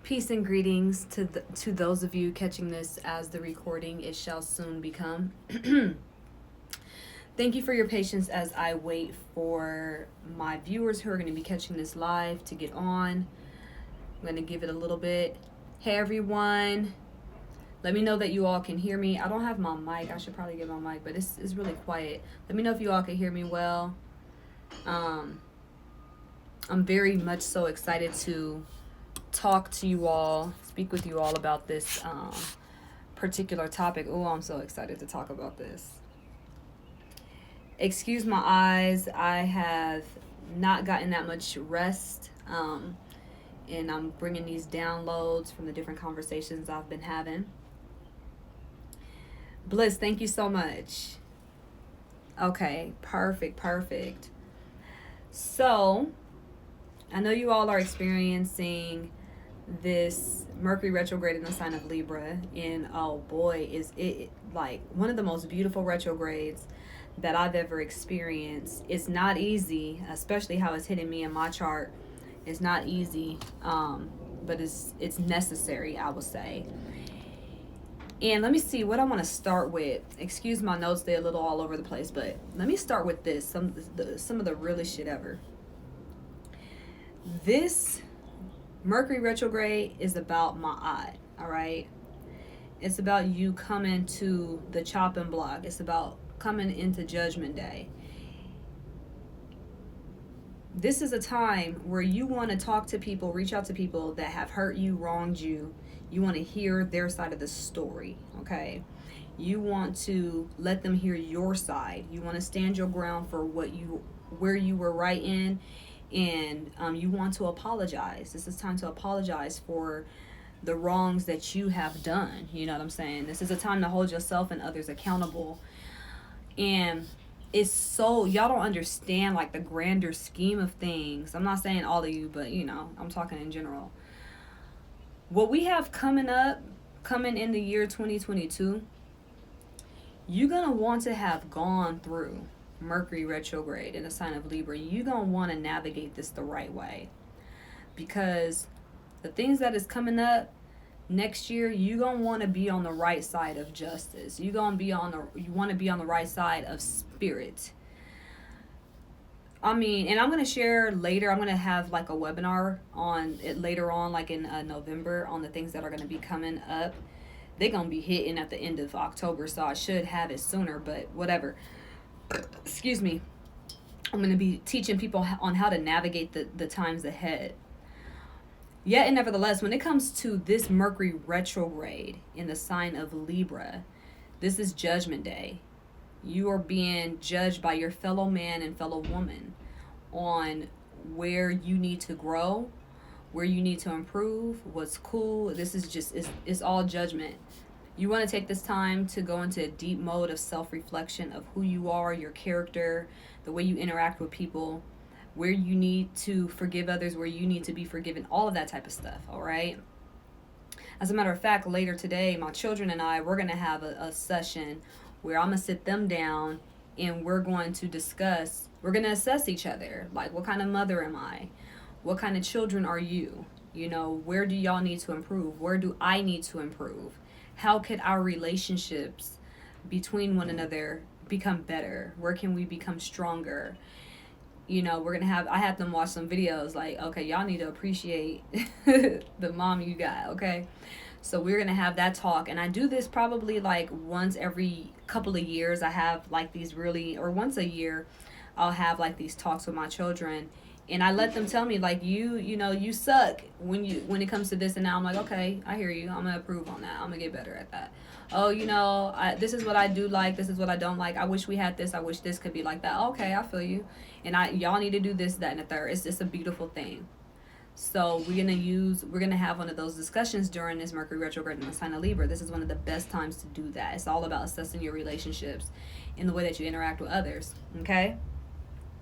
Peace and greetings to those of you catching this as the recording. It shall soon become. Thank you for your patience as I wait for my viewers who are going to be catching this live to get on. I'm going to give it a little bit. Hey everyone. Let me know that you all can hear me. I don't have my mic. I should probably get my mic, but it's really quiet. Let me know if you all can hear me well. I'm very much so excited to talk to you all, speak with you all about this particular topic. Oh, I'm so excited to talk about this. Excuse my eyes. I have not gotten that much rest, and I'm bringing these downloads from the different conversations I've been having. Bliss, thank you so much. Okay, perfect. So, I know you all are experiencing this Mercury retrograde in the sign of Libra, and oh boy, is it like one of the most beautiful retrogrades that I've ever experienced. It's not easy, especially how it's hitting me in my chart. It's not easy, but it's necessary, I would say. And let me see what I want to start with. Excuse my notes, they're a little all over the place, but let me start with this, some of the realest shit ever. This Mercury retrograde is about Ma'at, all right? It's about you coming to the chopping block. It's about coming into Judgment Day. This is a time where you want to talk to people, reach out to people that have hurt you, wronged you. You want to hear their side of the story, okay? You want to let them hear your side. You want to stand your ground for where you were right in. And you want to apologize. This is time to apologize for the wrongs that you have done. You know what I'm saying? This is a time to hold yourself and others accountable. And it's so, y'all don't understand like the grander scheme of things. I'm not saying all of you, but you know, I'm talking in general. What we have coming in the year 2022, you're going to want to have gone through Mercury retrograde in the sign of Libra. You're going to want to navigate this the right way, because the things that is coming up next year, you're going to want to be on the right side of justice. You want to be on the right side of spirit. I mean, and I'm going to share later, I'm going to have like a webinar on it later on, like in November, on the things that are going to be coming up. They're going to be hitting at the end of October, so I should have it sooner, but whatever. Excuse me. I'm going to be teaching people on how to navigate the times ahead. Yet and nevertheless, when it comes to this Mercury retrograde in the sign of Libra, this is Judgment Day. You are being judged by your fellow man and fellow woman on where you need to grow, where you need to improve, what's cool. This is just, it's all judgment. You want to take this time to go into a deep mode of self-reflection of who you are, your character, the way you interact with people, where you need to forgive others, where you need to be forgiven, all of that type of stuff, all right? As a matter of fact, later today, my children and I, we're going to have a session where I'm going to sit them down and we're going to discuss, we're going to assess each other. Like, what kind of mother am I? What kind of children are you? You know, where do y'all need to improve? Where do I need to improve? How could our relationships between one another become better? Where can we become stronger? You know, I have them watch some videos like, okay, y'all need to appreciate the mom you got, okay? So we're going to have that talk. And I do this probably like once every couple of years. I have like these or once a year, I'll have like these talks with my children. And I let them tell me, like, you suck when it comes to this and now. I'm like, okay, I hear you. I'm going to improve on that. I'm going to get better at that. Oh, this is what I do like. This is what I don't like. I wish we had this. I wish this could be like that. Okay, I feel you. And y'all need to do this, that, and the third. It's just a beautiful thing. So we're going to have one of those discussions during this Mercury retrograde in the sign of Libra. This is one of the best times to do that. It's all about assessing your relationships in the way that you interact with others. Okay?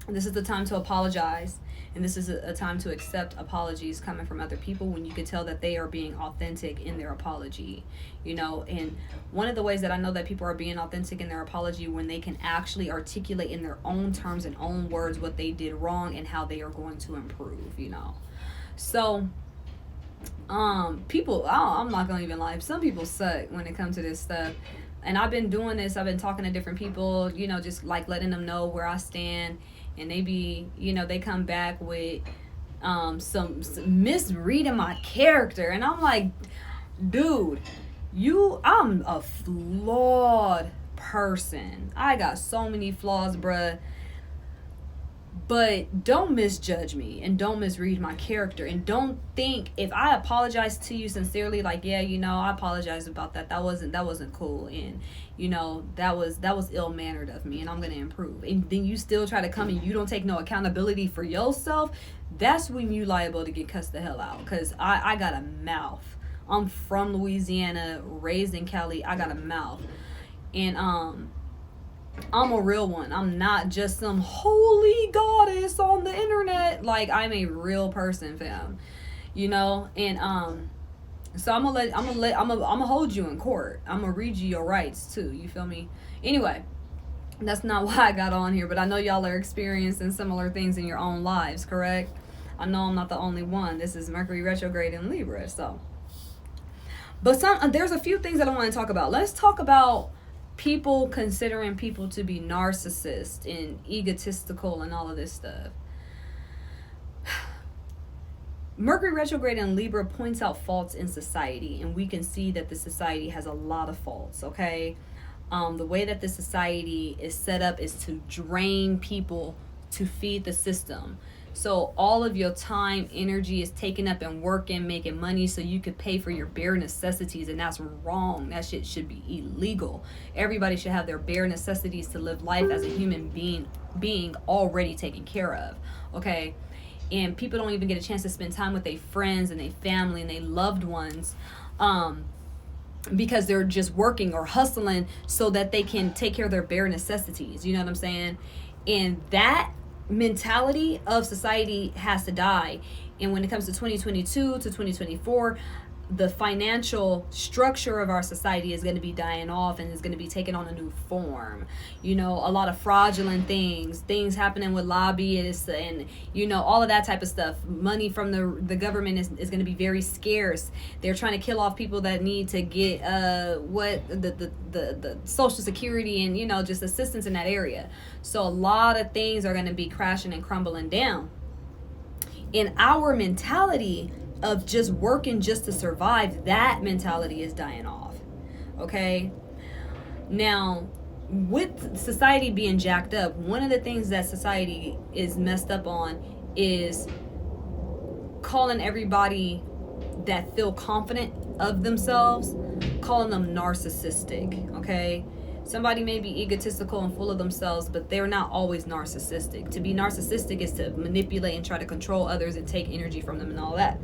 This is the time to apologize, and this is a time to accept apologies coming from other people when you can tell that they are being authentic in their apology, and one of the ways that I know that people are being authentic in their apology when they can actually articulate in their own terms and own words what they did wrong and how they are going to improve, So People, I'm not gonna even lie, some people suck when it comes to this stuff. And I've been doing this, I've been talking to different people, just like letting them know where I stand. And they be, they come back with some misreading my character. And I'm like, dude, I'm a flawed person. I got so many flaws, bruh. But don't misjudge me and don't misread my character, and don't think if I apologize to you sincerely, like, yeah, I apologize about that. That wasn't cool, and that was ill-mannered of me, and I'm gonna improve. And then you still try to come and you don't take no accountability for yourself. That's when you liable to get cussed the hell out. Cause I got a mouth. I'm from Louisiana, raised in Cali. I got a mouth, and I'm a real one. I'm not just some holy goddess on the internet. Like, I'm a real person, fam. And so I'm gonna hold you in court. I'm gonna read you your rights too. You feel me? Anyway, that's not why I got on here, but I know y'all are experiencing similar things in your own lives, correct? I know I'm not the only one. This is Mercury retrograde in Libra, so. But there's a few things that I want to talk about. Let's talk about people considering people to be narcissist and egotistical and all of this stuff. Mercury retrograde in Libra points out faults in society, and we can see that the society has a lot of faults, okay? The way that the society is set up is to drain people to feed the system. So all of your time, energy is taken up in working, making money so you could pay for your bare necessities, and that's wrong. That shit should be illegal. Everybody should have their bare necessities to live life as a human being already taken care of, okay? And people don't even get a chance to spend time with their friends and their family and their loved ones because they're just working or hustling so that they can take care of their bare necessities. You know what I'm saying? And that mentality of society has to die. And when it comes to 2022 to 2024, the financial structure of our society is going to be dying off and is going to be taking on a new form. A lot of fraudulent things happening with lobbyists and all of that type of stuff. Money from the government is going to be very scarce. They're trying to kill off people that need to get the Social Security and just assistance in that area. So a lot of things are going to be crashing and crumbling down. In our mentality of just working just to survive, that mentality is dying off, okay? Now, with society being jacked up, one of the things that society is messed up on is calling everybody that feel confident of themselves, calling them narcissistic, okay? Somebody may be egotistical and full of themselves, but they're not always narcissistic. To be narcissistic is to manipulate and try to control others and take energy from them and all that.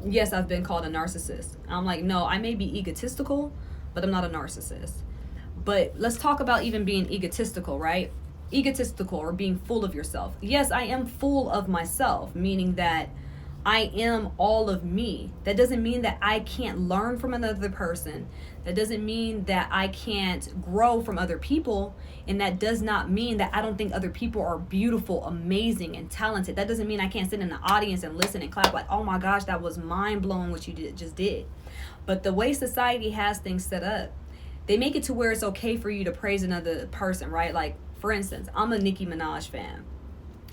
Yes, I've been called a narcissist. I'm like, no, I may be egotistical, but I'm not a narcissist. But let's talk about even being egotistical, right? Egotistical or being full of yourself. Yes, I am full of myself, meaning that I am all of me. That doesn't mean that I can't learn from another person. That doesn't mean that I can't grow from other people. And that does not mean that I don't think other people are beautiful, amazing, and talented. That doesn't mean I can't sit in the audience and listen and clap like, oh my gosh, that was mind-blowing what you just did. But the way society has things set up, they make it to where it's okay for you to praise another person, right? Like, for instance, I'm a Nicki Minaj fan.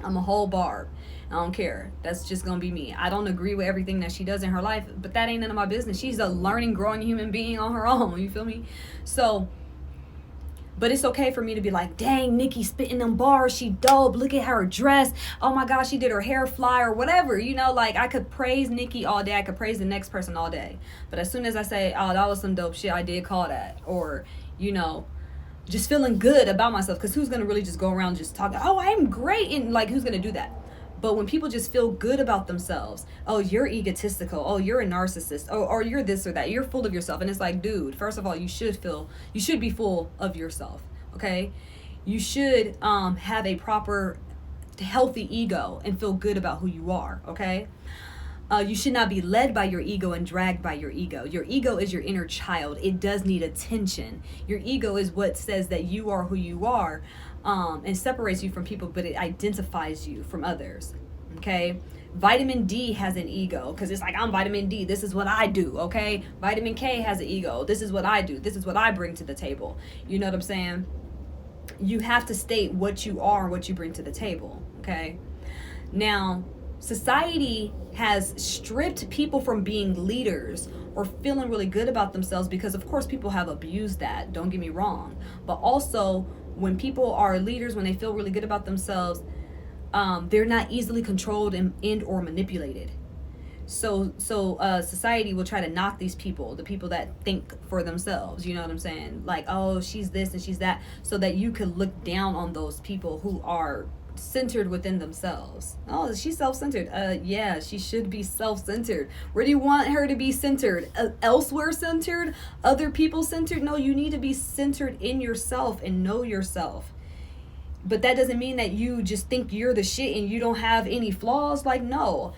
I'm a whole Barb. I don't care. That's just gonna be me. I don't agree with everything that she does in her life, but that ain't none of my business. She's a learning, growing human being on her own. You feel me? So, but it's okay for me to be like, dang, Nicki spitting them bars. She dope. Look at her dress. Oh my gosh, she did her hair fly or whatever. Like, I could praise Nicki all day. I could praise the next person all day. But as soon as I say, oh, that was some dope shit, I did call that. Or, just feeling good about myself. Because who's going to really just go around just talking, oh, I'm great. And like, who's going to do that? But when people just feel good about themselves, oh, you're egotistical, oh, you're a narcissist, oh, or you're this or that, you're full of yourself. And it's like, dude, first of all, you should be full of yourself, okay? You should have a proper, healthy ego and feel good about who you are, okay? You should not be led by your ego and dragged by your ego. Your ego is your inner child. It does need attention. Your ego is what says that you are who you are. And separates you from people, but it identifies you from others, okay? Vitamin D has an ego because it's like, I'm vitamin D. This is what I do, okay? Vitamin K has an ego. This is what I do. This is what I bring to the table. You know what I'm saying? You have to state what you are and what you bring to the table, okay? Now, society has stripped people from being leaders or feeling really good about themselves because, of course, people have abused that. Don't get me wrong. But also, when people are leaders, when they feel really good about themselves, they're not easily controlled and or manipulated. So society will try to knock these people, the people that think for themselves. You know what I'm saying? Like, oh, she's this and she's that, so that you can look down on those people who are centered within themselves. Oh, she's self-centered. Yeah, she should be self-centered. Where do you want her to be centered? Elsewhere centered? Other people centered? No, you need to be centered in yourself and know yourself. But that doesn't mean that you just think you're the shit and you don't have any flaws. Like, no.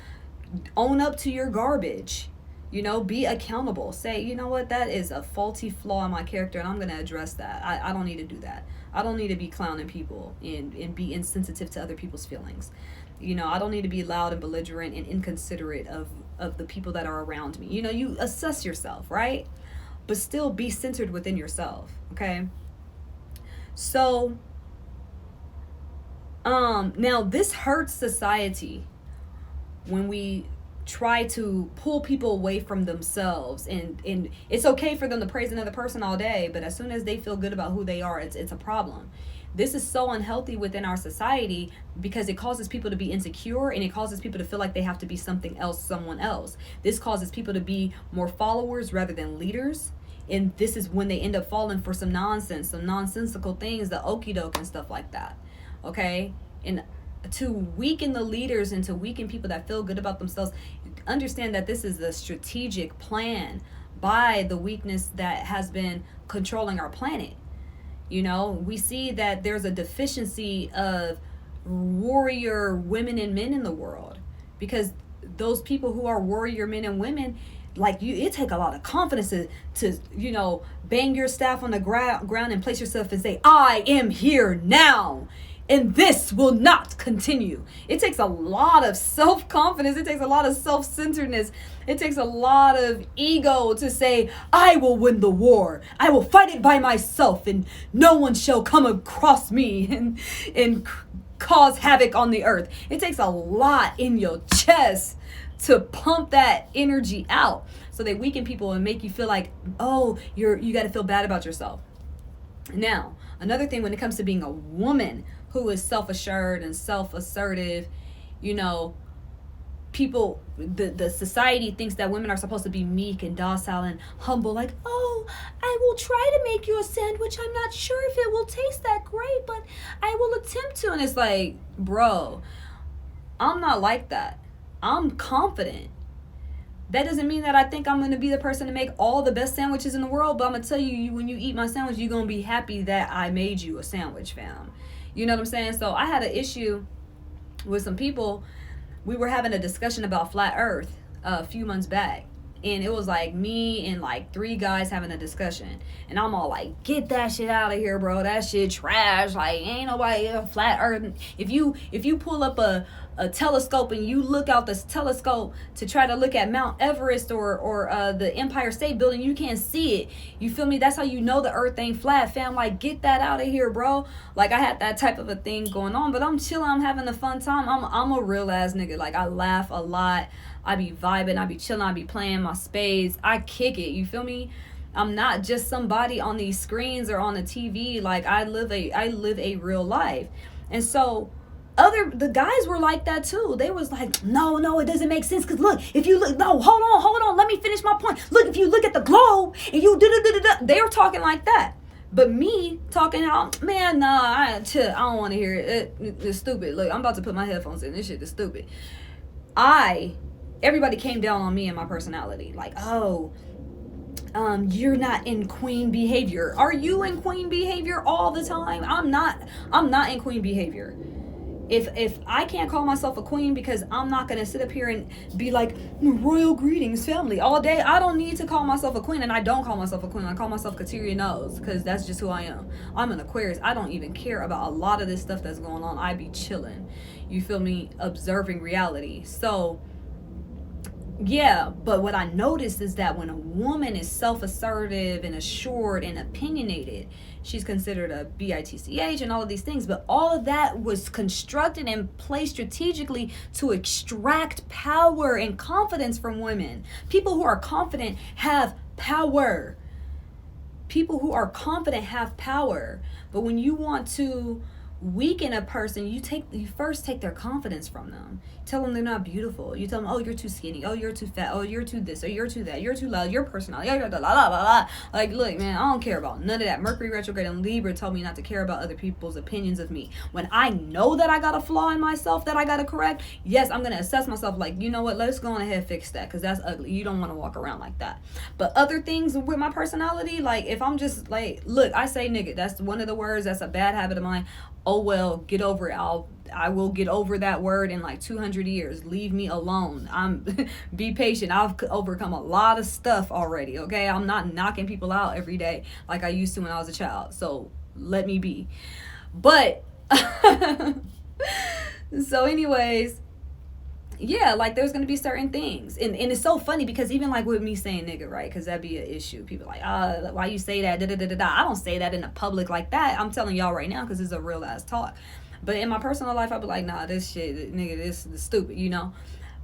Own up to your garbage. You know, be accountable. Say, you know what, that is a faulty flaw in my character and I'm going to address that. I don't need to do that. I don't need to be clowning people and be insensitive to other people's feelings. You know, I don't need to be loud and belligerent and inconsiderate of the people that are around me. You know, you assess yourself, right? But still be centered within yourself, okay? So, now this hurts society when we try to pull people away from themselves, and it's okay for them to praise another person all day, but as soon as they feel good about who they are, it's a problem. This is so unhealthy within our society because it causes people to be insecure and it causes people to feel like they have to be something else, someone else. This causes people to be more followers rather than leaders. And this is when they end up falling for some nonsense, some nonsensical things, the okie doke and stuff like that. Okay? And to weaken the leaders and to weaken people that feel good about themselves, understand that this is a strategic plan by the weakness that has been controlling our planet. You know, we see that there's a deficiency of warrior women and men in the world because those people who are warrior men and women, like you, it take a lot of confidence to you know, bang your staff on the ground and place yourself and say, I am here now. And this will not continue. It takes a lot of self-confidence. It takes a lot of self-centeredness. It takes a lot of ego to say, I will win the war. I will fight it by myself and no one shall come across me and cause havoc on the earth. It takes a lot in your chest to pump that energy out so they weaken people and make you feel like, oh, you got to feel bad about yourself. Now, another thing when it comes to being a woman who is self-assured and self-assertive, you know, people, the society thinks that women are supposed to be meek and docile and humble, like, oh, I will try to make you a sandwich. I'm not sure if it will taste that great, but I will attempt to. And it's like, bro, I'm not like that. I'm confident. That doesn't mean that I think I'm going to be the person to make all the best sandwiches in the world, but I'm going to tell you, when you eat my sandwich, you're going to be happy that I made you a sandwich, fam. You know what I'm saying? So I had an issue with some people. We were having a discussion about flat earth a few months back. And it was like me and like 3 guys having a discussion. And I'm all like, get that shit out of here, bro. That shit trash. Like, ain't nobody flat earth. If you pull up a telescope and you look out this telescope to try to look at Mount Everest or the Empire State Building, you can't see it. You feel me? That's how you know the earth ain't flat, fam. Like, get that out of here, bro. Like, I had that type of a thing going on, but I'm chilling. I'm having a fun time. I'm a real ass nigga. Like, I laugh a lot. I be vibing, I be chilling, I be playing my spades. I kick it, you feel me? I'm not just somebody on these screens or on the TV. Like, I live a real life. And so the guys were like that too. They was like, no, it doesn't make sense. Cause look, if you look, no, hold on, let me finish my point. Look, if you look at the globe and you they were talking like that. But me talking out, man, nah, I don't want to hear it. It's stupid. Look, I'm about to put my headphones in. This shit is stupid. Everybody came down on me and my personality. Like, oh, you're not in queen behavior. Are you in queen behavior all the time? I'm not in queen behavior. If I can't call myself a queen because I'm not going to sit up here and be like, royal greetings family all day, I don't need to call myself a queen. And I don't call myself a queen. I call myself Kateria Knows, because that's just who I am. I'm an Aquarius. I don't even care about a lot of this stuff that's going on. I be chilling, you feel me, observing reality. So yeah, but what I noticed is that when a woman is self-assertive and assured and opinionated, she's considered a bitch and all of these things. But all of that was constructed and placed strategically to extract power and confidence from women. People who are confident have power. People who are confident have power. But when you want to weaken a person, you first take their confidence from them. Tell them they're not beautiful. You tell them, oh, you're too skinny, oh, you're too fat, oh, you're too this, or you're too that, you're too loud, your personality, like, look, man, I don't care about none of that. Mercury retrograde and Libra told me not to care about other people's opinions of me. When I know that I got a flaw in myself that I gotta correct, yes, I'm gonna assess myself like, you know what, let's go on ahead and fix that, because that's ugly. You don't want to walk around like that. But other things with my personality, like if I'm just like, look, I say nigga, that's one of the words, that's a bad habit of mine. Oh well, get over it. I will get over that word in like 200 years. Leave me alone. Be patient. I've overcome a lot of stuff already, okay? I'm not knocking people out every day like I used to when I was a child. So let me be. But so anyways, yeah, like there's gonna be certain things, and it's so funny because even like with me saying nigga, right, because that'd be an issue. People like, why you say that, I don't say that in the public like that. I'm telling y'all right now because it's a real ass talk. But in my personal life, I'd be like, nah, this shit, nigga, this is stupid, you know.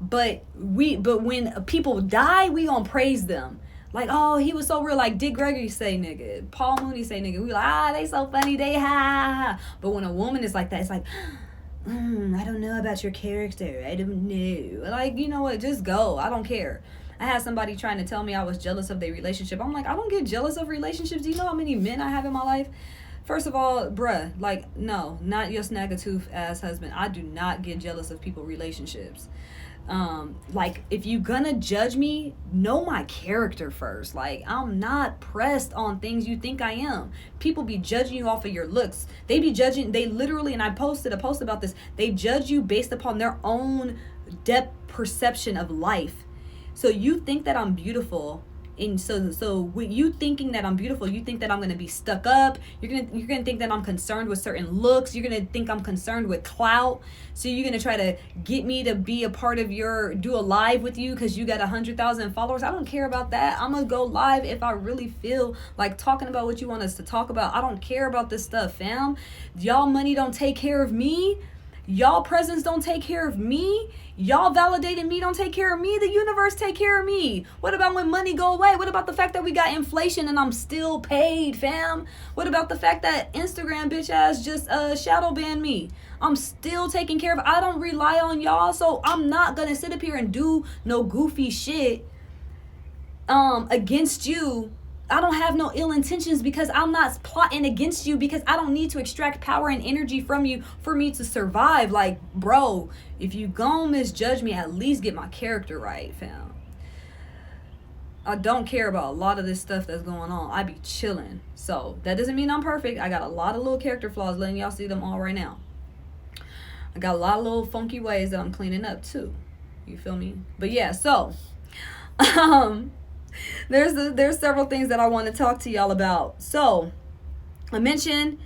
But when people die, we gonna praise them. Like, oh, he was so real. Like Dick Gregory say nigga, Paul Mooney say nigga. We like, they so funny, they ha. But when a woman is like that, it's like, I don't know about your character. I don't know. Like, you know what? Just go. I don't care. I had somebody trying to tell me I was jealous of their relationship. I'm like, I don't get jealous of relationships. Do you know how many men I have in my life? First of all, bruh, like, no, not your snag-a-tooth ass husband. I do not get jealous of people relationships. Like, if you gonna judge me, know my character first. Like, I'm not pressed on things you think I am. People be judging you off of your looks. They literally, and I posted a post about this, they judge you based upon their own depth perception of life. So you think that I'm beautiful, and so with you thinking that I'm beautiful, you think that I'm gonna be stuck up. You're gonna think that I'm concerned with certain looks. You're gonna think I'm concerned with clout. So you're gonna try to get me to be a part of do a live with you because you got 100,000 followers. I don't care about that. I'm gonna go live if I really feel like talking about what you want us to talk about. I don't care about this stuff, fam. Y'all money don't take care of me. Y'all presence don't take care of me. Y'all validating me don't take care of me. The universe take care of me. What about when money go away? What about the fact that we got inflation and I'm still paid, fam? What about the fact that Instagram bitch ass just shadow banned me? I'm still taken care of. I don't rely on y'all, so I'm not gonna sit up here and do no goofy shit against you. I don't have no ill intentions because I'm not plotting against you, because I don't need to extract power and energy from you for me to survive. Like, bro, if you gon' misjudge me, at least get my character right, fam. I don't care about a lot of this stuff that's going on. I be chilling. So that doesn't mean I'm perfect. I got a lot of little character flaws, letting y'all see them all right now. I got a lot of little funky ways that I'm cleaning up too. You feel me? But yeah, so there's several things that I want to talk to y'all about. So I mentioned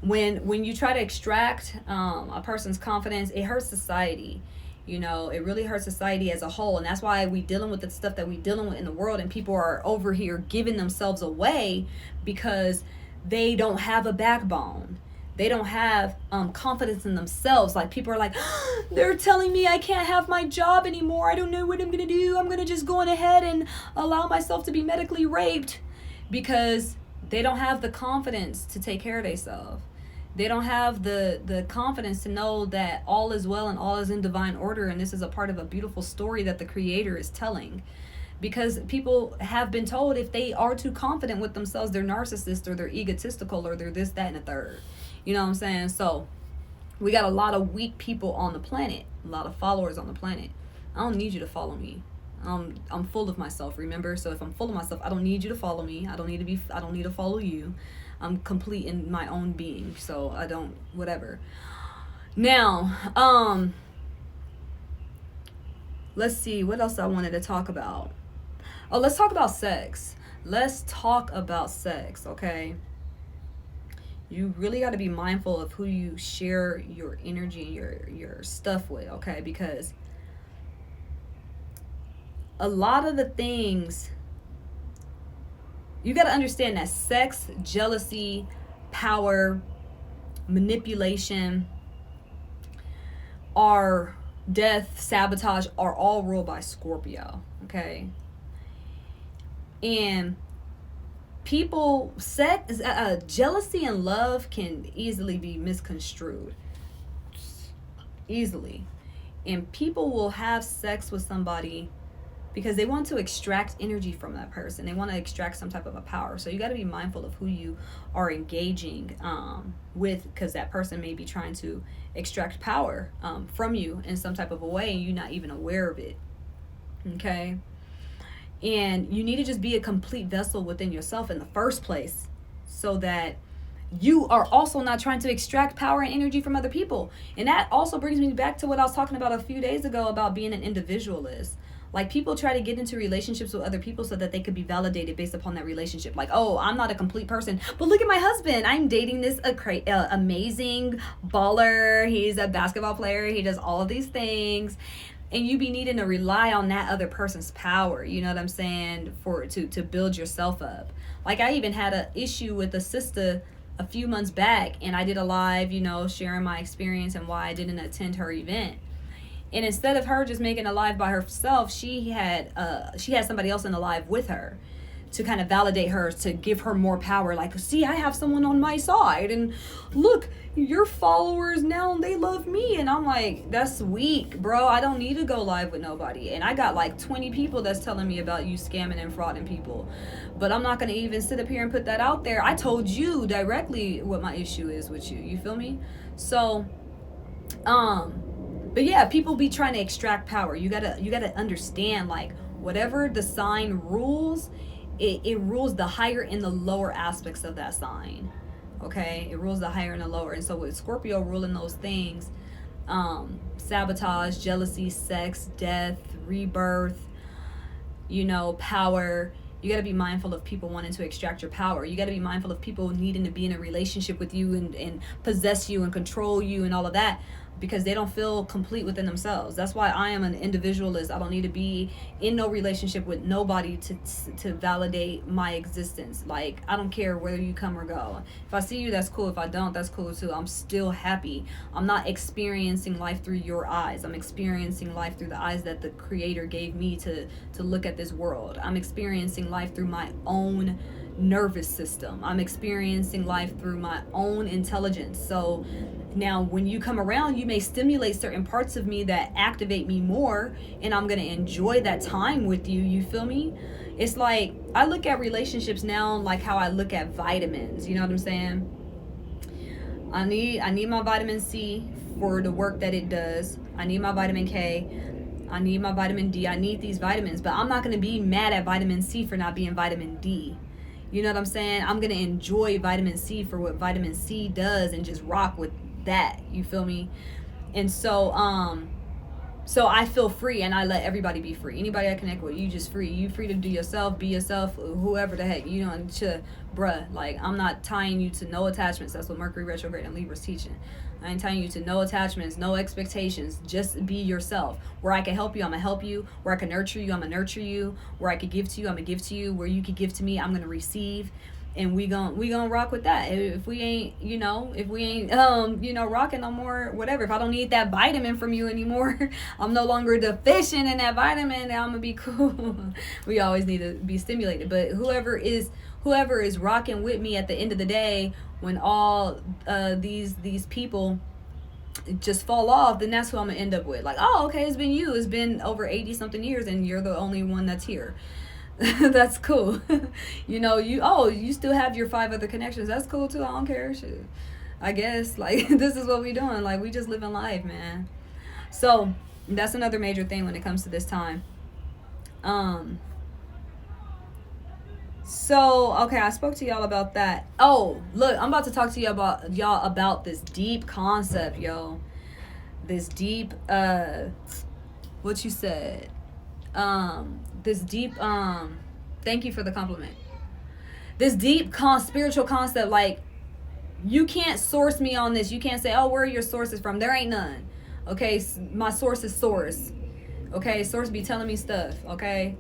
when you try to extract a person's confidence, it hurts society. You know, it really hurts society as a whole. And that's why we dealing with the stuff that we dealing with in the world, and people are over here giving themselves away because they don't have a backbone. They don't have confidence in themselves. Like, people are like, they're telling me I can't have my job anymore. I don't know what I'm going to do. I'm going to just go on ahead and allow myself to be medically raped, because they don't have the confidence to take care of themselves. They don't have the confidence to know that all is well and all is in divine order. And this is a part of a beautiful story that the Creator is telling. Because people have been told if they are too confident with themselves, they're narcissists, or they're egotistical, or they're this, that, and a third. You know what I'm saying? So we got a lot of weak people on the planet, a lot of followers on the planet. I don't need you to follow me. I'm full of myself, remember? So if I'm full of myself, I don't need you to follow me. I don't need to follow you. I'm complete in my own being. So I don't, whatever. Now, let's see what else I wanted to talk about. Oh, let's talk about sex. Let's talk about sex, okay? You really got to be mindful of who you share your energy, your stuff with, okay? Because a lot of the things, you got to understand that sex, jealousy, power, manipulation, are death, sabotage, are all ruled by Scorpio, okay? And people, sex, jealousy and love can easily be misconstrued, easily. And people will have sex with somebody because they want to extract energy from that person. They want to extract some type of a power. So you got to be mindful of who you are engaging with, because that person may be trying to extract power from you in some type of a way, and you're not even aware of it. Okay? And you need to just be a complete vessel within yourself in the first place, so that you are also not trying to extract power and energy from other people. And that also brings me back to what I was talking about a few days ago about being an individualist. Like, people try to get into relationships with other people so that they could be validated based upon that relationship. Like, oh, I'm not a complete person, but look at my husband. I'm dating this amazing baller. He's a basketball player. He does all of these things. And you be needing to rely on that other person's power, you know what I'm saying, to build yourself up. Like, I even had an issue with a sister a few months back, and I did a live, sharing my experience and why I didn't attend her event. And instead of her just making a live by herself, she had somebody else in the live with her to kind of validate her, to give her more power. Like, see, I have someone on my side, and look, your followers now, they love me. And I'm like, that's weak, bro. I don't need to go live with nobody. And I got like 20 people that's telling me about you scamming and frauding people. But I'm not going to even sit up here and put that out there. I told you directly what my issue is with you. You feel me? So, but yeah, people be trying to extract power. You gotta understand, like, whatever the sign rules, it rules the higher and the lower aspects of that sign. Okay, it rules the higher and the lower. And so with Scorpio ruling those things, sabotage, jealousy, sex, death, rebirth, power. You got to be mindful of people wanting to extract your power. You got to be mindful of people needing to be in a relationship with you and possess you and control you and all of that, because they don't feel complete within themselves. That's why I am an individualist. I don't need to be in no relationship with nobody to validate my existence. Like, I don't care whether you come or go. If I see you, that's cool. If I don't, that's cool too. I'm still happy. I'm not experiencing life through your eyes. I'm experiencing life through the eyes that the Creator gave me to look at this world. I'm experiencing life through my own nervous system. I'm experiencing life through my own intelligence. So now when you come around, you may stimulate certain parts of me that activate me more, and I'm going to enjoy that time with you. You feel me? It's like, I look at relationships now like how I look at vitamins. You know what I'm saying? I need my vitamin C for the work that it does. I need my vitamin K. I need my vitamin D. I need these vitamins, but I'm not going to be mad at vitamin C for not being vitamin D. You know what I'm saying? I'm going to enjoy vitamin C for what vitamin C does and just rock with that. You feel me? And so I feel free, and I let everybody be free. Anybody I connect with, you just free. You free to do yourself, be yourself, whoever the heck, bruh. Like, I'm not tying you to no attachments. That's what Mercury Retrograde and Libra's teaching. I ain't tying you to no attachments, no expectations. Just be yourself. Where I can help you, I'm gonna help you. Where I can nurture you, I'm gonna nurture you. Where I could give to you, I'm gonna give to you. Where you could give to me, I'm gonna receive. And we gonna rock with that. If we ain't rocking no more, whatever. If I don't need that vitamin from you anymore, I'm no longer deficient in that vitamin, I'm gonna be cool. We always need to be stimulated. But whoever is rocking with me at the end of the day, when all these people just fall off, then that's who I'm gonna end up with. Like, oh, okay, it's been you. It's been over 80 something years, and you're the only one that's here. That's cool. You still have your 5 other connections. That's cool too. I don't care. Shit. I guess, like, this is what we doing. Like, we just living life, man. So that's another major thing when it comes to this time. So, okay, I spoke to y'all about that. Oh, look, I'm about to talk to y'all about this deep concept, yo. this deep what you said, this deep thank you for the compliment, this deep spiritual concept. Like, you can't source me on this. You can't say, oh, where are your sources from? There ain't none. Okay, my source is source. Okay, source be telling me stuff. Okay.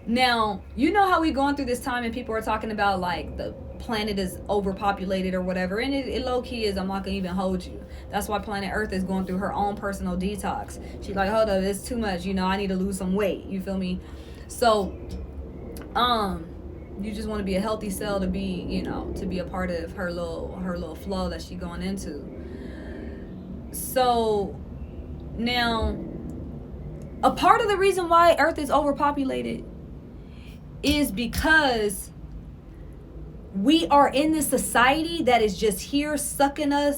Now, you know how we going through this time and people are talking about like the planet is overpopulated or whatever, and it low-key is. I'm not gonna even hold you. That's why planet Earth is going through her own personal detox. She's like, hold up, it's too much, I need to lose some weight, you feel me? So you just want to be a healthy cell to be, to be a part of her little flow that she's going into. So now, a part of the reason why Earth is overpopulated is because we are in this society that is just here sucking up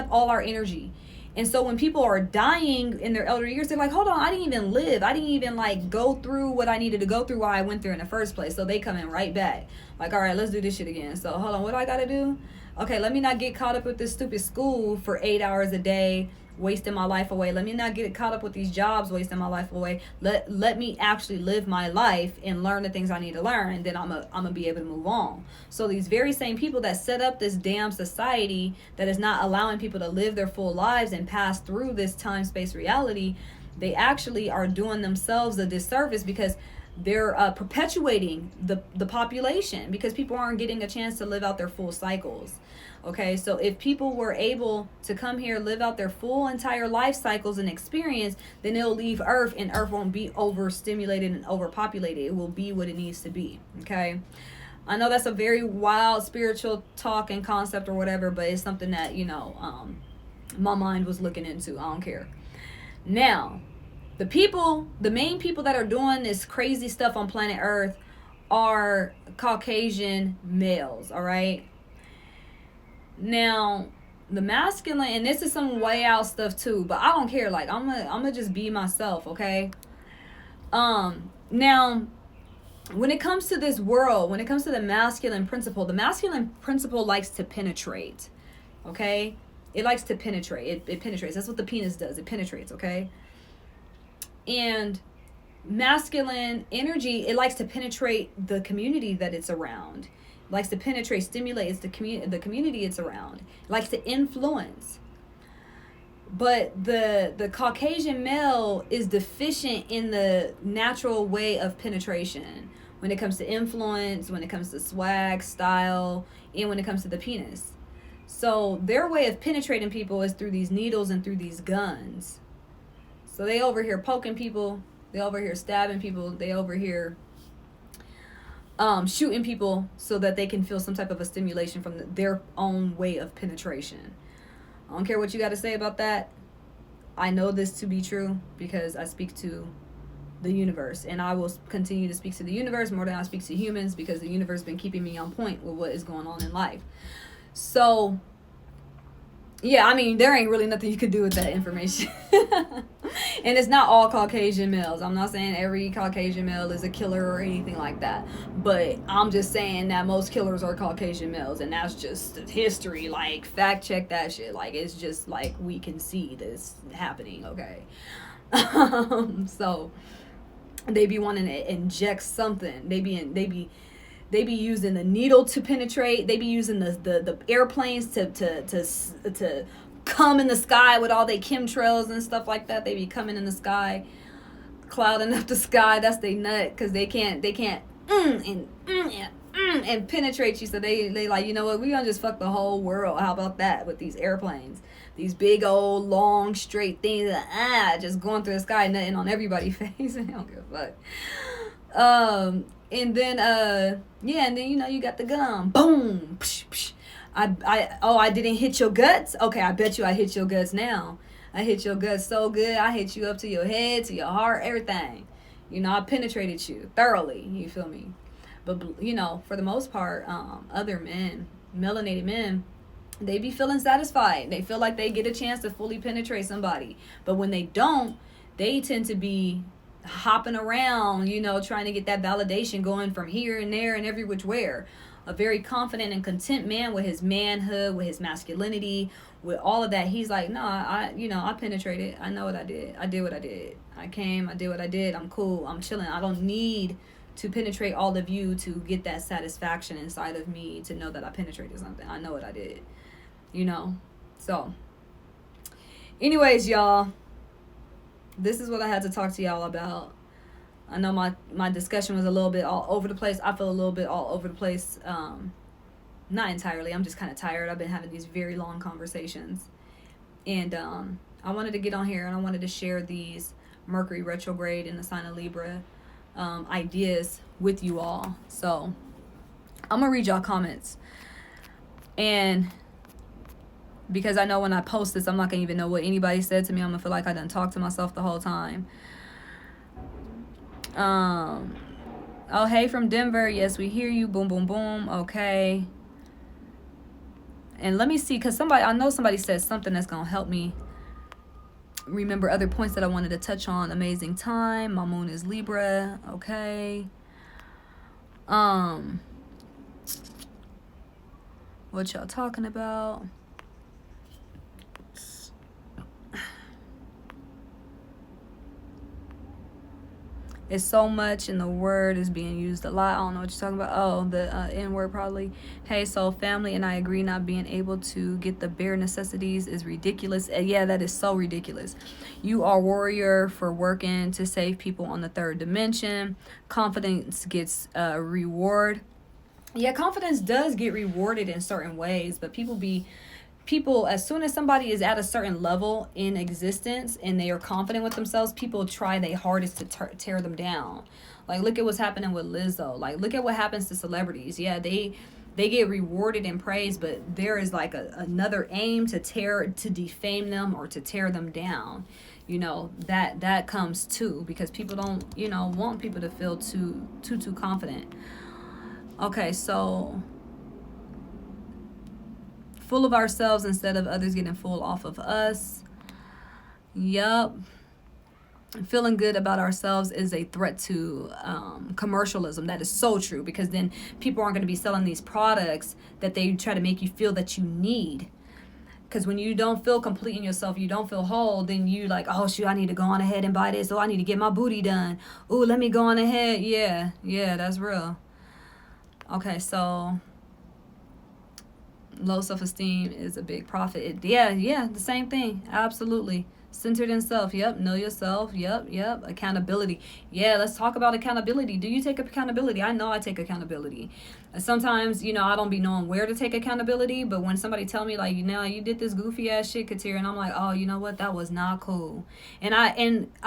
all our energy. And so when people are dying in their elder years, they're like, hold on, I didn't even live. I didn't even like go through what I needed to go through, why I went through in the first place. So they come in right back. Like, all right, let's do this shit again. So hold on, what do I got to do? Okay, let me not get caught up with this stupid school for 8 hours a day, wasting my life away. Let me not get caught up with these jobs, wasting my life away. Let me actually live my life and learn the things I need to learn, and then I'm gonna be able to move on. So these very same people that set up this damn society that is not allowing people to live their full lives and pass through this time-space reality, they actually are doing themselves a disservice, because they're perpetuating the population, because people aren't getting a chance to live out their full cycles. Okay, so if people were able to come here, live out their full entire life cycles and experience, then they'll leave Earth, and Earth won't be overstimulated and overpopulated. It will be what it needs to be. Okay, I know that's a very wild spiritual talk and concept or whatever, but it's something that, my mind was looking into. I don't care. Now, the main people that are doing this crazy stuff on planet Earth are Caucasian males, all right? Now, the masculine, and this is some way out stuff too, but I don't care. Like, I'm gonna just be myself, okay? Now, when it comes to this world, when it comes to the masculine principle likes to penetrate, okay? It likes to penetrate. It penetrates. That's what the penis does. It penetrates, okay? And masculine energy, it likes to penetrate the community that it's around. It likes to penetrate, stimulate. It's the community it's around. It likes to influence. But the Caucasian male is deficient in the natural way of penetration when it comes to influence, when it comes to swag, style, and when it comes to the penis. So their way of penetrating people is through these needles and through these guns. So they over here poking people, they over here stabbing people, they over here shooting people so that they can feel some type of a stimulation from their own way of penetration. I don't care what you got to say about that. I know this to be true because I speak to the universe, and I will continue to speak to the universe more than I speak to humans, because the universe has been keeping me on point with what is going on in life. So yeah, I mean, there ain't really nothing you can do with that information. And it's not all Caucasian males. I'm not saying every Caucasian male is a killer or anything like that. But I'm just saying that most killers are Caucasian males. And that's just history. Like, fact check that shit. Like, it's just like we can see this happening, okay? So they be wanting to inject something. They be using the needle to penetrate. They be using the airplanes to come in the sky with all their chemtrails and stuff like that. They be coming in the sky, clouding up the sky. That's they nut, because they can't and penetrate you. So they like, you know what, we gonna just fuck the whole world. How about that with these airplanes? These big old long straight things just going through the sky, nutting on everybody's face. I don't give a fuck. And then and then you got the gun. Boom. Psh, psh. I didn't hit your guts. Okay, I bet you I hit your guts now. I hit your guts so good. I hit you up to your head, to your heart, everything. I penetrated you thoroughly. You feel me? But for the most part, other men, melanated men, they be feeling satisfied. They feel like they get a chance to fully penetrate somebody. But when they don't, they tend to be hopping around, trying to get that validation going from here and there and every which where. a very confident and content man with his manhood, with his masculinity, with all of that. He's like, no, I penetrated. I know what I did. I did what I did. I came, I did what I did. I'm cool. I'm chilling. I don't need to penetrate all of you to get that satisfaction inside of me to know that I penetrated something. I know what I did. So anyways, y'all, this is what I had to talk to y'all about. I know my discussion was a little bit all over the place. I feel a little bit all over the place. Not entirely. I'm just kind of tired. I've been having these very long conversations. And I wanted to get on here and I wanted to share these Mercury retrograde in the sign of Libra ideas with you all. So I'm going to read y'all comments. And because I know when I post this, I'm not going to even know what anybody said to me. I'm going to feel like I done talked to myself the whole time. Oh, hey, from Denver. Yes, we hear you. Boom, boom, boom. Okay. And let me see, because I know somebody said something that's going to help me remember other points that I wanted to touch on. Amazing time. My moon is Libra. Okay. What y'all talking about? It's so much and the word is being used a lot. I don't know what you're talking about. Oh, the N-word probably. Hey, so family and I agree not being able to get the bare necessities is ridiculous. Yeah, that is so ridiculous. You are warrior for working to save people on the third dimension. Confidence gets reward. Yeah, confidence does get rewarded in certain ways, but people, as soon as somebody is at a certain level in existence and they are confident with themselves, people try their hardest to tear them down. Like, look at what's happening with Lizzo. Like, look at what happens to celebrities. Yeah, they get rewarded and praised, but there is like another aim to defame them or to tear them down. That comes too, because people don't, want people to feel too confident. Okay, so full of ourselves instead of others getting full off of us. Yup. Feeling good about ourselves is a threat to commercialism. That is so true, because then people aren't going to be selling these products that they try to make you feel that you need. Because when you don't feel complete in yourself, you don't feel whole, then you like, oh shoot, I need to go on ahead and buy this. Oh, I need to get my booty done. Oh, let me go on ahead. Yeah, that's real. Okay, so low self-esteem is a big profit. Yeah, the same thing. Absolutely. Centered in self. Yep. Know yourself. Yep. Accountability. Yeah, let's talk about accountability. Do you take accountability? I know I take accountability. Sometimes, I don't be knowing where to take accountability, but when somebody tell me like, you did this goofy ass shit, Katir, and I'm like, oh, you know what? That was not cool. And I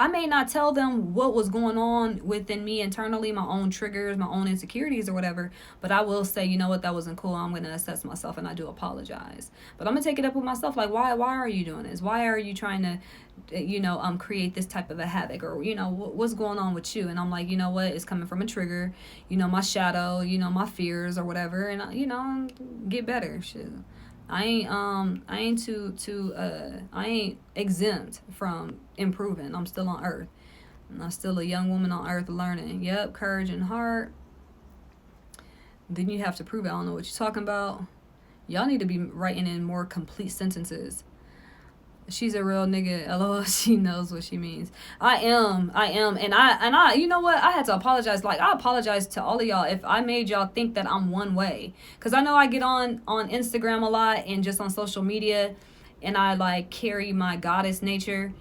may not tell them what was going on within me internally, my own triggers, my own insecurities or whatever, but I will say, you know what? That wasn't cool. I'm going to assess myself and I do apologize. But I'm going to take it up with myself. Like, why are you doing this? Why are you trying to create this type of a havoc, or what's going on with you? And I'm like, you know what, it's coming from a trigger, my shadow, my fears or whatever, and get better. Shit, I ain't exempt from improving. I'm still on earth. I'm still a young woman on earth learning. Yep, courage and heart. Then you have to prove it. I don't know what you're talking about. Y'all need to be writing in more complete sentences. She's a real nigga. LOL. She knows what she means. I am. And I, you know what? I had to apologize. Like, I apologize to all of y'all if I made y'all think that I'm one way. Because I know I get on Instagram a lot and just on social media, and I like carry my goddess nature.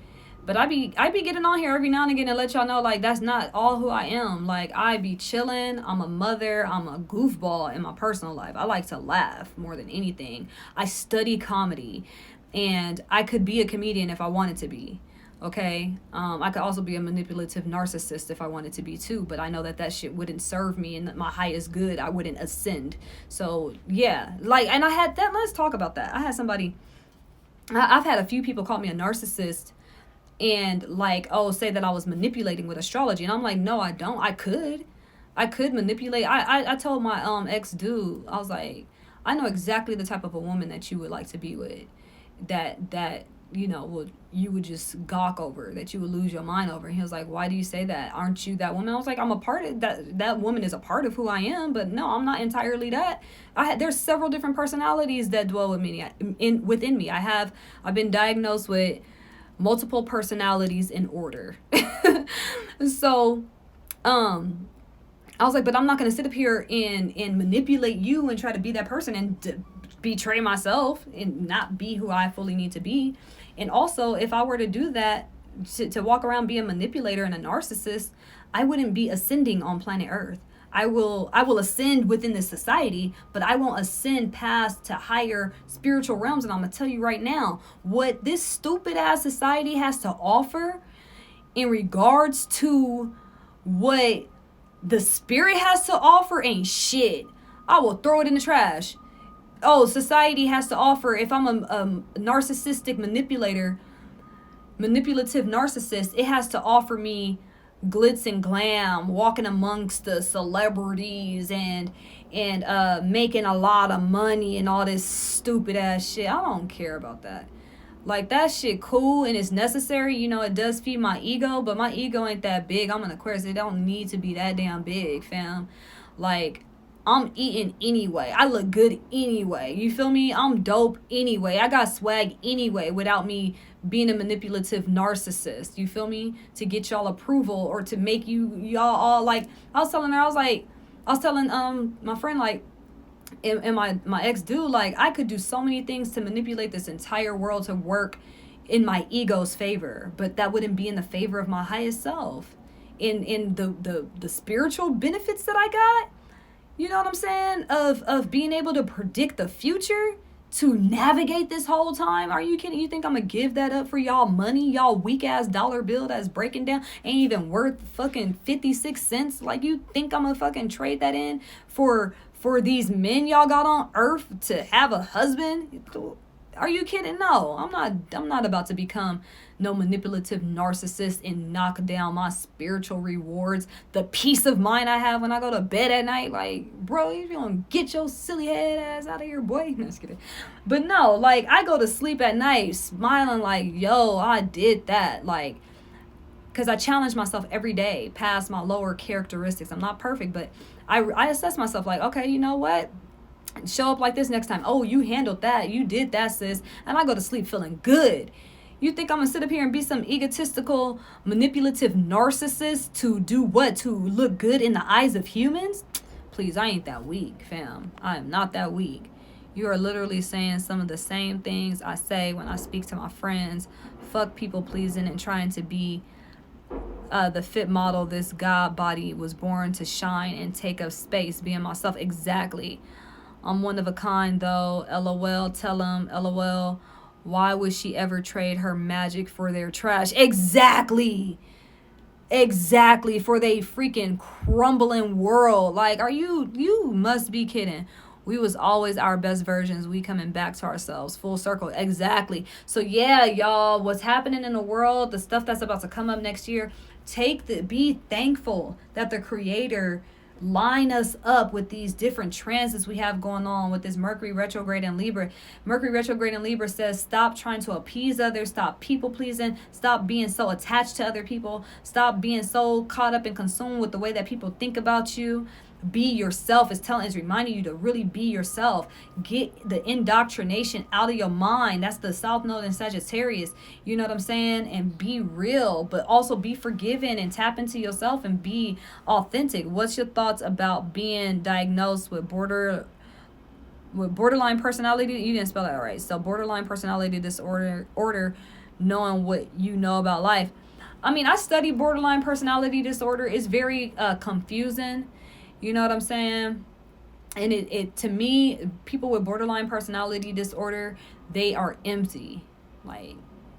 But I be getting on here every now and again and let y'all know, like, that's not all who I am. Like, I be chilling. I'm a mother. I'm a goofball in my personal life. I like to laugh more than anything. I study comedy. And I could be a comedian if I wanted to be, okay? I could also be a manipulative narcissist if I wanted to be too, but I know that shit wouldn't serve me, and my highest good, I wouldn't ascend. So, yeah. Like, and I had that, let's talk about that. I had somebody, I've had a few people call me a narcissist and like, say that I was manipulating with astrology. And I'm like, no, I don't. I could manipulate. I told my ex-dude, I was like, I know exactly the type of a woman that you would like to be with. That you would just gawk over, that you would lose your mind over. And he was like, why do you say that? Aren't you that woman? I was like, I'm a part of that woman is a part of who I am, but no, I'm not entirely that. There's several different personalities that dwell within me. I've been diagnosed with multiple personalities in order. So I was like, but I'm not going to sit up here and manipulate you and try to be that person and betray myself and not be who I fully need to be. And also, if I were to do that, to walk around being a manipulator and a narcissist, I wouldn't be ascending on planet Earth. I will ascend within this society, but I won't ascend past to higher spiritual realms. And I'm going to tell you right now, what this stupid ass society has to offer in regards to what the spirit has to offer ain't shit. I will throw it in the trash. Oh, society has to offer, if I'm a narcissistic manipulative narcissist, it has to offer me glitz and glam, walking amongst the celebrities and making a lot of money and all this stupid ass shit. I don't care about that. Like, that shit cool and it's necessary. It does feed my ego, but my ego ain't that big. I'm an Aquarius. It don't need to be that damn big, fam. Like, I'm eating anyway. I look good anyway. You feel me? I'm dope anyway. I got swag anyway without me being a manipulative narcissist. You feel me? To get y'all approval or to make y'all all like, I was telling my friend, like, and my ex dude, like, I could do so many things to manipulate this entire world to work in my ego's favor, but that wouldn't be in the favor of my highest self. In the spiritual benefits that I got, you know what I'm saying? Of being able to predict the future, to navigate this whole time. Are you kidding? You think I'm gonna give that up for y'all money? Y'all weak ass dollar bill that's breaking down ain't even worth fucking 56 cents. Like, you think I'm gonna fucking trade that in for these men y'all got on earth to have a husband? Are you kidding? No, I'm not about to become no manipulative narcissist and knock down my spiritual rewards, the peace of mind I have when I go to bed at night. Like, bro, you gonna get your silly head ass out of here, boy. No, just kidding. But no, like, I go to sleep at night smiling like, yo, I did that. Like, because I challenge myself every day past my lower characteristics. I'm not perfect, but I assess myself like, okay, you know what? Show up like this next time. Oh, you handled that. You did that, sis. And I go to sleep feeling good. You think I'm going to sit up here and be some egotistical, manipulative narcissist to do what? To look good in the eyes of humans? Please, I ain't that weak, fam. I am not that weak. You are literally saying some of the same things I say when I speak to my friends. Fuck people pleasing and trying to be the fit model this God body was born to shine and take up space, being myself. Exactly. I'm one of a kind, though. LOL. Tell them, LOL. Why would she ever trade her magic for their trash? Exactly. For they freaking crumbling world. Like, you must be kidding. We was always our best versions. We coming back to ourselves. Full circle. Exactly. So yeah, y'all, what's happening in the world, the stuff that's about to come up next year, be thankful that the Creator line us up with these different transits we have going on with this Mercury retrograde in Libra. Mercury retrograde in Libra says, stop trying to appease others, stop people pleasing, stop being so attached to other people, stop being so caught up and consumed with the way that people think about you. Be yourself. It's reminding you to really be yourself. Get the indoctrination out of your mind. That's the South Node in Sagittarius. You know what I'm saying? And be real, but also be forgiving and tap into yourself and be authentic. What's your thoughts about being diagnosed with borderline personality? You didn't spell that right. So borderline personality disorder, knowing what you know about life. I mean, I study borderline personality disorder. It's very confusing. You know what I'm saying? And it to me, people with borderline personality disorder, they are empty. Like,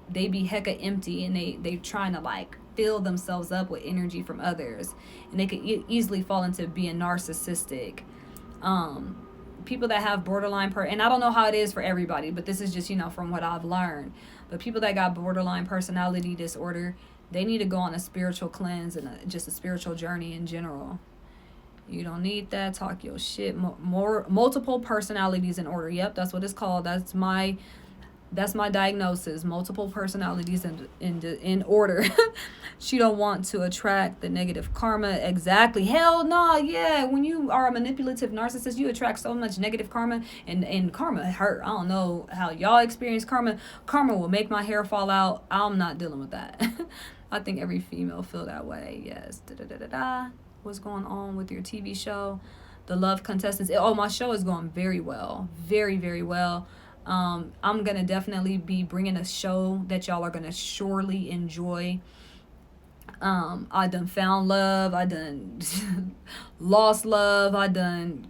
they be hecka empty, and they trying to like fill themselves up with energy from others, and they could easily fall into being narcissistic. People that have borderline and I don't know how it is for everybody, but this is just, from what I've learned. But people that got borderline personality disorder, they need to go on a spiritual cleanse and just a spiritual journey in general. You don't need that. Talk your shit. Multiple personalities in order. Yep, that's what it's called. That's my That's my diagnosis. Multiple personalities in order. She don't want to attract the negative karma. Exactly. Hell no. Yeah. When you are a manipulative narcissist, you attract so much negative karma, and karma hurt. I don't know how y'all experience karma. Karma will make my hair fall out. I'm not dealing with that. I think every female feel that way. Yes. Da da da da da. What's going on with your TV show? The love contestants. Oh, my show is going very well. Very, very well. I'm going to definitely be bringing a show that y'all are going to surely enjoy. I done found love. I done lost love. I done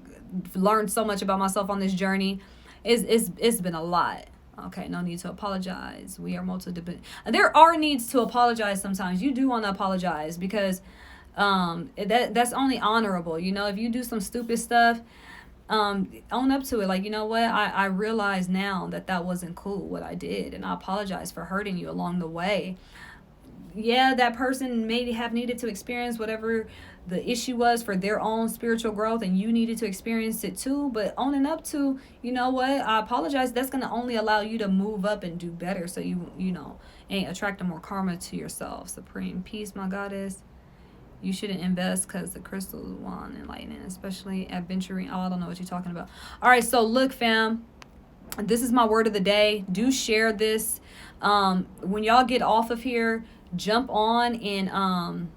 learned so much about myself on this journey. It's been a lot. Okay, no need to apologize. We are multi-dependent. There are needs to apologize sometimes. You do want to apologize because that's only honorable. You know, if you do some stupid stuff, own up to it. Like, you know what, I realize now that wasn't cool what I did, and I apologize for hurting you along the way. Yeah, that person may have needed to experience whatever the issue was for their own spiritual growth, and you needed to experience it too. But owning up to, you know what, I apologize, that's going to only allow you to move up and do better, so you know, and attract more karma to yourself. Supreme peace, my goddess. You shouldn't invest because the crystals want enlightening, especially adventuring. Oh, I don't know what you're talking about. All right, so look, fam, this is my word of the day. Do share this. When y'all get off of here, jump on and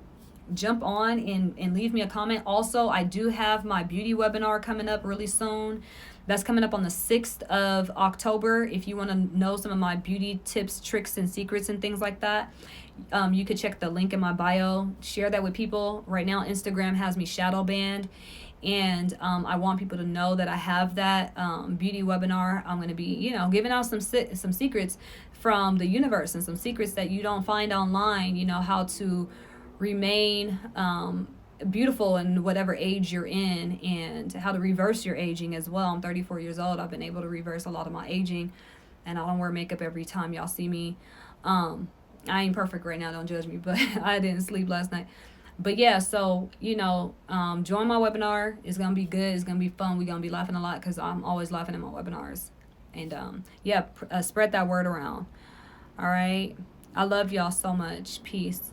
leave me a comment. Also, I do have my beauty webinar coming up really soon. That's coming up on the 6th of October. If you want to know some of my beauty tips, tricks, and secrets and things like that, you could check the link in my bio. Share that with people. Right now, Instagram has me shadow banned, and I want people to know that I have that beauty webinar. I'm going to be, you know, giving out some secrets from the universe and some secrets that you don't find online. You know, how to remain beautiful in whatever age you're in, and how to reverse your aging as well. I'm 34 years old. I've been able to reverse a lot of my aging, and I don't wear makeup every time y'all see me. I ain't perfect right now, don't judge me, but I didn't sleep last night. But yeah, so, you know, join my webinar. It's going to be good. It's going to be fun. We're going to be laughing a lot because I'm always laughing in my webinars. And yeah, spread that word around. All right. I love y'all so much. Peace.